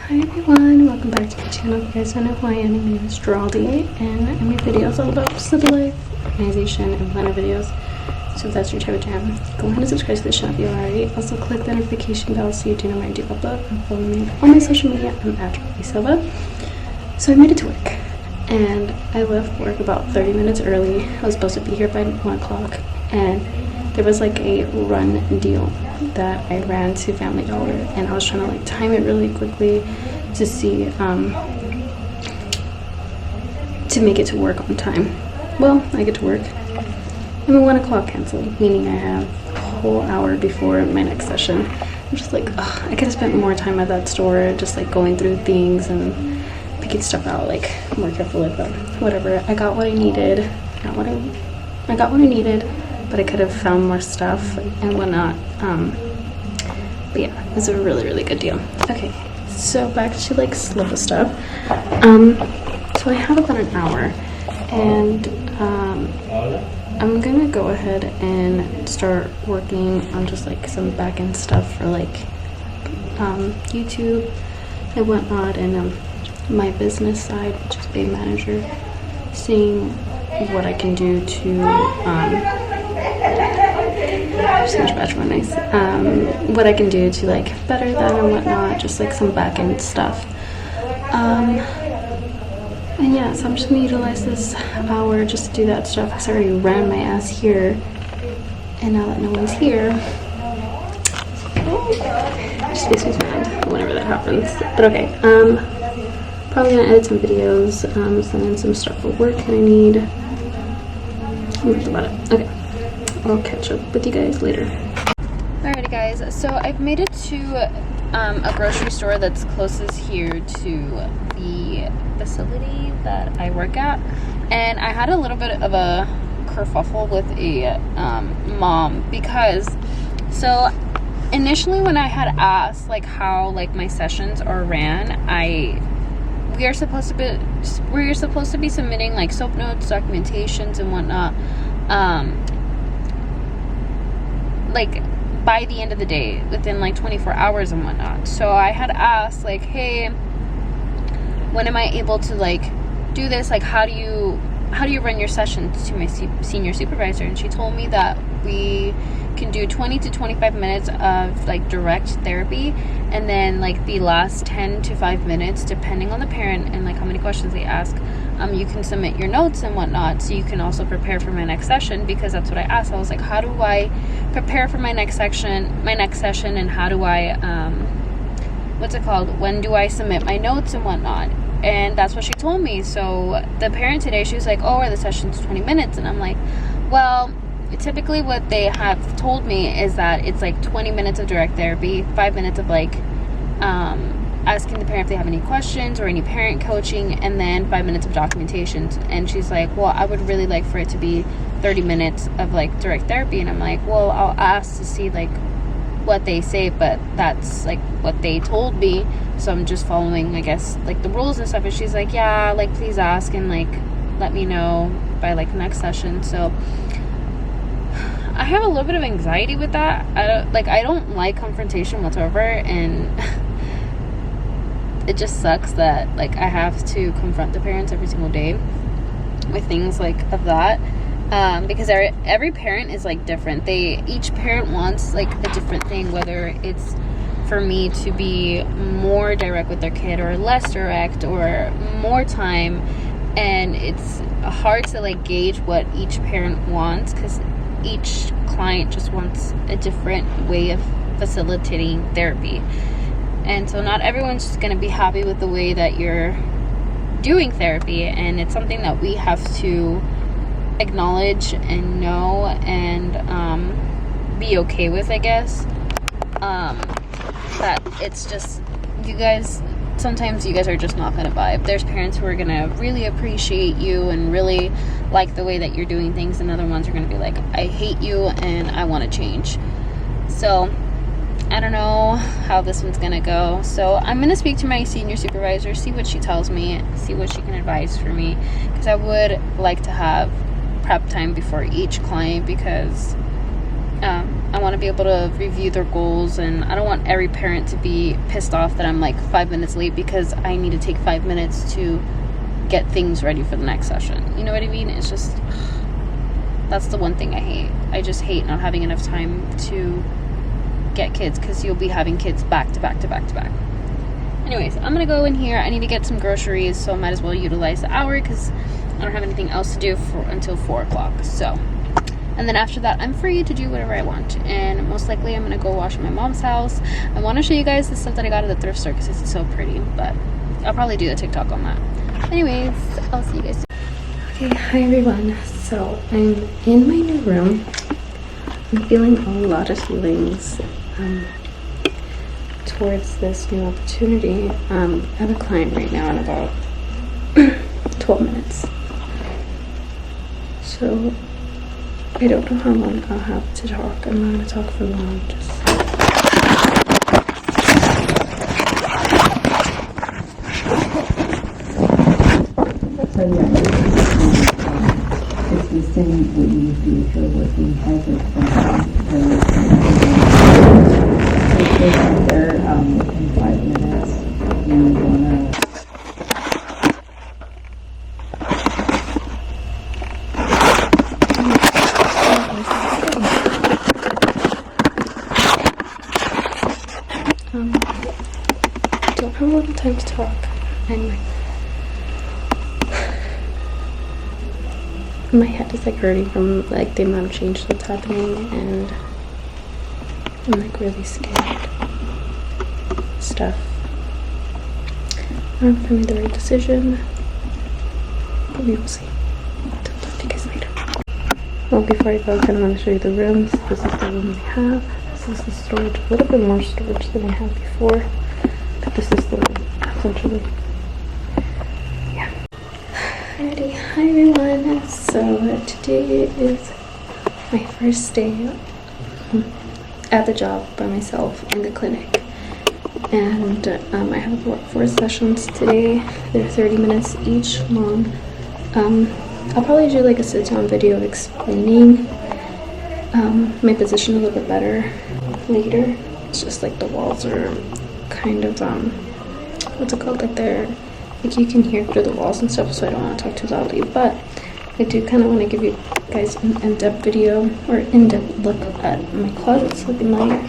Hi everyone, welcome back to my channel. If you guys don't know who I am, my name is Geraldine, and I make videos all about city life, organization, and planner videos. So if that's your type of jam, go ahead and subscribe to the channel if you already. Also click the notification bell so you do know when I do upload, and follow me on all my social media. I'm at Geraldine Silva. So I made it to work, and I left work about 30 minutes early. I was supposed to be here by 1 o'clock, and there was like a run deal that I ran to Family Dollar, and I was trying to like time it really quickly to see to make it to work on time. Well, I get to work and the 1 o'clock canceled, meaning I have a whole hour before my next session. I'm just like, ugh, I could have spent more time at that store just like going through things and picking stuff out like more carefully, but whatever. I got what I needed. I got what I needed, but I could have found more stuff and whatnot. But yeah, it was a really good deal. Okay, so back to like Slippa stuff. So I have about an hour, and I'm gonna go ahead and start working on just like some back-end stuff for like YouTube and whatnot, and my business side, which is being manager, seeing what I can do to so much batch nice. What I can do to like better that and whatnot, just like some back end stuff. And yeah, so I'm just gonna utilize this hour just to do that stuff because I already ran my ass here, and now that no one's here, just makes me mad whenever that happens. But okay, probably gonna edit some videos, send in some stuff for work that I need. That's about it. Okay. I'll catch up with you guys later. Alrighty guys, so I've made it to a grocery store that's closest here to the facility that I work at, and I had a little bit of a kerfuffle with a mom because, so initially when I had asked like how like my sessions are ran, we are supposed to be submitting like soap notes, documentations, and whatnot. Like by the end of the day, within like 24 hours and whatnot. So I had asked like, hey, when am I able to like do this? Like how do you run your sessions to my senior supervisor? And she told me that we can do 20 to 25 minutes of like direct therapy, and then like the last 10 to 5 minutes, depending on the parent and like how many questions they ask, you can submit your notes and whatnot, so you can also prepare for my next session. Because that's what I asked. I was like, how do I prepare for my next session, and how do I when do I submit my notes and whatnot? And that's what she told me. So the parent today, she was like, oh, are the sessions 20 minutes? And I'm like, well, typically what they have told me is that it's like 20 minutes of direct therapy, 5 minutes of like asking the parent if they have any questions or any parent coaching, and then 5 minutes of documentation. And she's like, well, I would really like for it to be 30 minutes of like direct therapy. And I'm like, well, I'll ask to see like what they say, but that's like what they told me, so I'm just following, I guess, like the rules and stuff. And she's like, yeah, like please ask and like let me know by like next session. So I have a little bit of anxiety with that. I don't like confrontation whatsoever, and it just sucks that like I have to confront the parents every single day with things like of that. Because every parent is like different. Each parent wants like a different thing, whether it's for me to be more direct with their kid or less direct or more time. And it's hard to like gauge what each parent wants, because each client just wants a different way of facilitating therapy. And so not everyone's just going to be happy with the way that you're doing therapy, and it's something that we have to acknowledge and know and be okay with, I guess. That it's just, sometimes you guys are just not gonna vibe. There's parents who are gonna really appreciate you and really like the way that you're doing things, and other ones are gonna be like, I hate you and I want to change. So I don't know how this one's gonna go. So I'm gonna speak to my senior supervisor, see what she tells me, see what she can advise for me, because I would like to have prep time before each client, because I want to be able to review their goals, and I don't want every parent to be pissed off that I'm like 5 minutes late because I need to take 5 minutes to get things ready for the next session. You know what I mean? It's just, that's the one thing I hate. I just hate not having enough time to get kids, because you'll be having kids back to back to back to back. Anyways, I'm gonna go in here. I need to get some groceries, so I might as well utilize the hour because I don't have anything else to do until 4 o'clock. So, and then after that, I'm free to do whatever I want. And most likely, I'm gonna go wash my mom's house. I want to show you guys the stuff that I got at the thrift store because it's so pretty. But I'll probably do a TikTok on that. Anyways, I'll see you guys soon. Okay, hi everyone. So I'm in my new room. I'm feeling a lot of feelings towards this new opportunity. I have a client right now in about 12 minutes. So I don't know how long I'll have to talk. I'm not going to talk for long. It's the same what you do if you're working hybrid from home. So there in 5 minutes. You want to. Don't have a lot of time to talk. Anyway. My head is like hurting from like the amount of change that's happening, and I'm like really scared. Stuff. I don't know if I made the right decision, but we will see. I'll talk to you guys later. Well, before I go, I kind of want to show you the rooms. This is the room we have. This is the storage. A little bit more storage than we had before, but this is the room essentially. Alrighty, hi everyone. So today is my first day at the job by myself in the clinic, and I have about 4 sessions today. They're 30 minutes each long. I'll probably do like a sit-down video explaining my position a little bit better later. It's just like the walls are kind of what's it called, like they're like you can hear through the walls and stuff, so I don't want to talk too loudly, but I do kind of want to give you guys an in-depth video or in-depth look at my closet's looking like,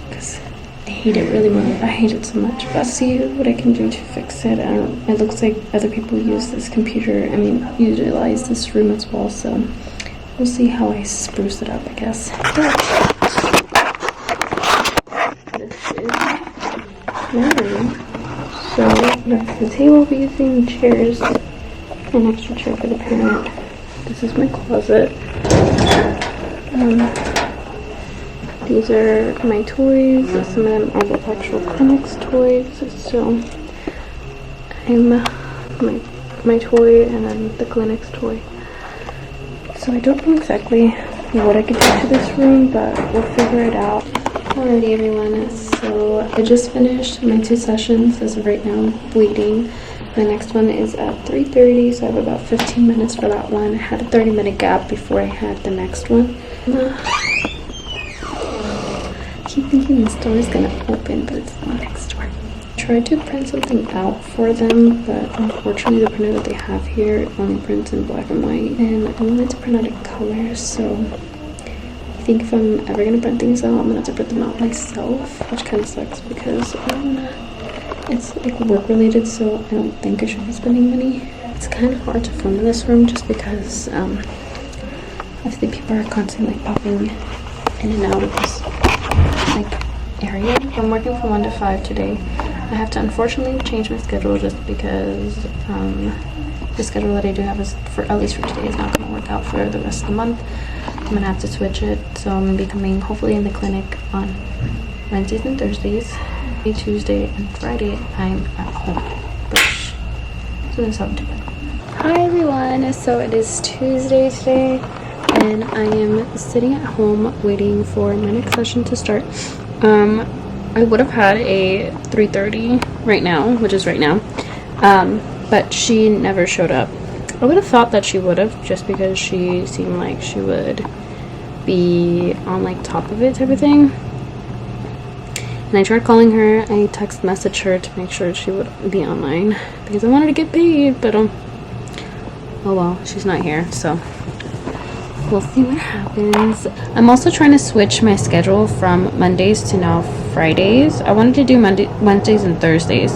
because I hate it really much. I hate it so much, but I'll see what I can do to fix it. It looks like other people use this computer, utilize this room as well, so we'll see how I spruce it up, I guess. So that's the table we'll be using, chairs, an extra chair for the parent. This is my closet. These are my toys. Some of them are the actual clinic's toys. So I'm my toy and then the clinic's toy. So I don't know exactly what I could do to this room, but we'll figure it out. Alrighty everyone, so I just finished my 2 sessions as of right now, waiting. My next one is at 3:30, so I have about 15 minutes for that one. I had a 30-minute gap before I had the next one. I keep thinking this door is gonna open, but it's not next door. I tried to print something out for them, but unfortunately the printer that they have here only prints in black and white, and I wanted to print out in color, so I think if I'm ever gonna print things out, I'm gonna have to print them out myself, which kind of sucks because it's like work related, so I don't think I should be spending money. It's kind of hard to film in this room just because obviously people are constantly like popping in and out of this like area. I'm working from 1 to 5 today. I have to unfortunately change my schedule just because the schedule that I do have is for at least for today is not going to work out for the rest of the month. I'm gonna have to switch it, so I'm gonna be coming hopefully in the clinic on Wednesdays and Thursdays. Tuesday and Friday I'm at home. So that's how I'm doing. Hi everyone, so it is Tuesday today, and I am sitting at home waiting for my next session to start. I would have had a 3:30 right now, which is right now, but she never showed up. I would have thought that she would have, just because she seemed like she would be on like top of it type of thing. And I tried calling her. I text messaged her to make sure she would be online because I wanted to get paid, but oh well, she's not here, so we'll see what happens. I'm also trying to switch my schedule from Mondays to now Fridays. I wanted to do Wednesdays and Thursdays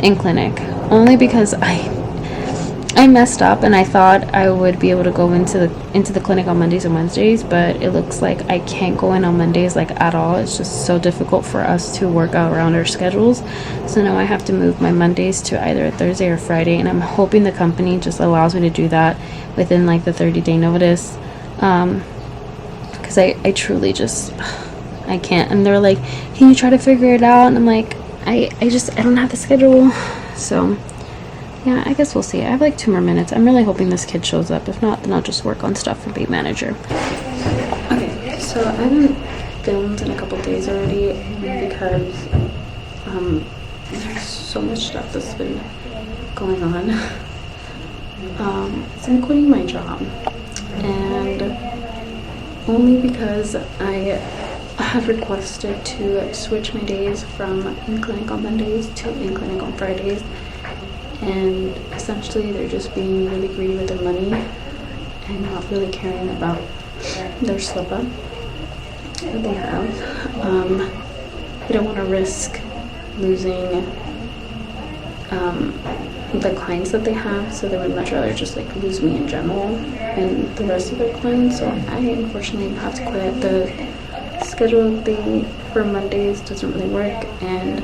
in clinic, only because I messed up and I thought I would be able to go into the clinic on Mondays and Wednesdays, but it looks like I can't go in on Mondays like at all. It's just so difficult for us to work out around our schedules. So now I have to move my Mondays to either a Thursday or Friday, and I'm hoping the company just allows me to do that within like the 30-day notice, because I truly just I can't. And they're like, can you try to figure it out? And I'm like, I don't have the schedule. So yeah, I guess we'll see. I have like 2 more minutes. I'm really hoping this kid shows up. If not, then I'll just work on stuff for Beat Manager. Okay, so I haven't filmed in a couple days already because there's so much stuff that's been going on. So I'm quitting my job, and only because I have requested to switch my days from in-clinic on Mondays to in-clinic on Fridays. And essentially they're just being really greedy with their money and not really caring about their slip up that they have. They don't want to risk losing the clients that they have, so they would much rather just like lose me in general and the rest of their clients. So I unfortunately have to quit. The schedule thing for Mondays doesn't really work, and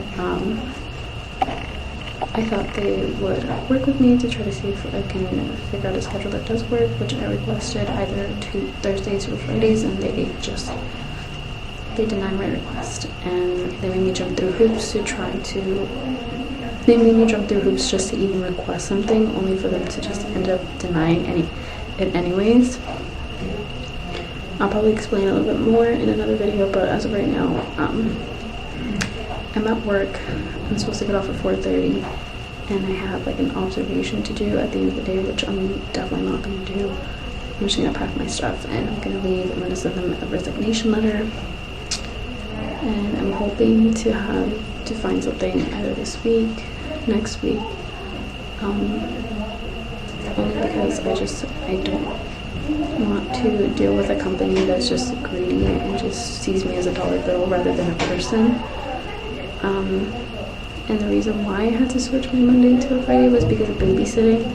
I thought they would work with me to try to see if I can figure out a schedule that does work, which I requested either to Thursdays or Fridays, and they denied my request. And they made me jump through hoops just to even request something, only for them to just end up denying it anyways. I'll probably explain a little bit more in another video, but as of right now, I'm at work. I'm supposed to get off at 4:30, and I have like an observation to do at the end of the day, which I'm definitely not going to do. I'm just going to pack my stuff and I'm going to leave. I'm going to send them a resignation letter, and I'm hoping to find something either this week, next week, only because I don't want to deal with a company that's just greedy and just sees me as a dollar bill rather than a person. And the reason why I had to switch my Monday to a Friday was because of babysitting,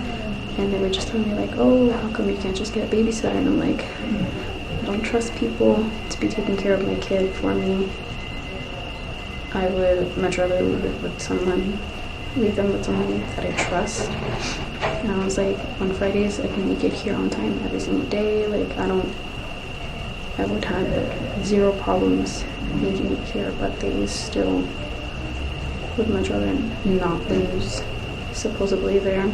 and they were just telling me like, oh, how come you can't just get a babysitter? And I'm like, I don't trust people to be taking care of my kid for me. I would much rather leave them with someone that I trust. And I was like, on Fridays I can make it here on time every single day. Like I would have zero problems making it here, but they still would much rather not lose supposedly their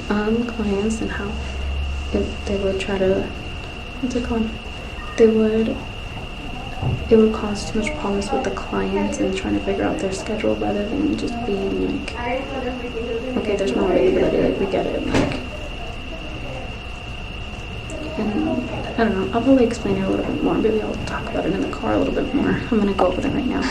clients, and how they would try to, what's it called? It would cause too much problems with the clients and trying to figure out their schedule rather than just being like, okay, there's no availability, like we get it, like. And I don't know, I'll probably explain it a little bit more. Maybe I'll talk about it in the car a little bit more. I'm gonna go over there right now.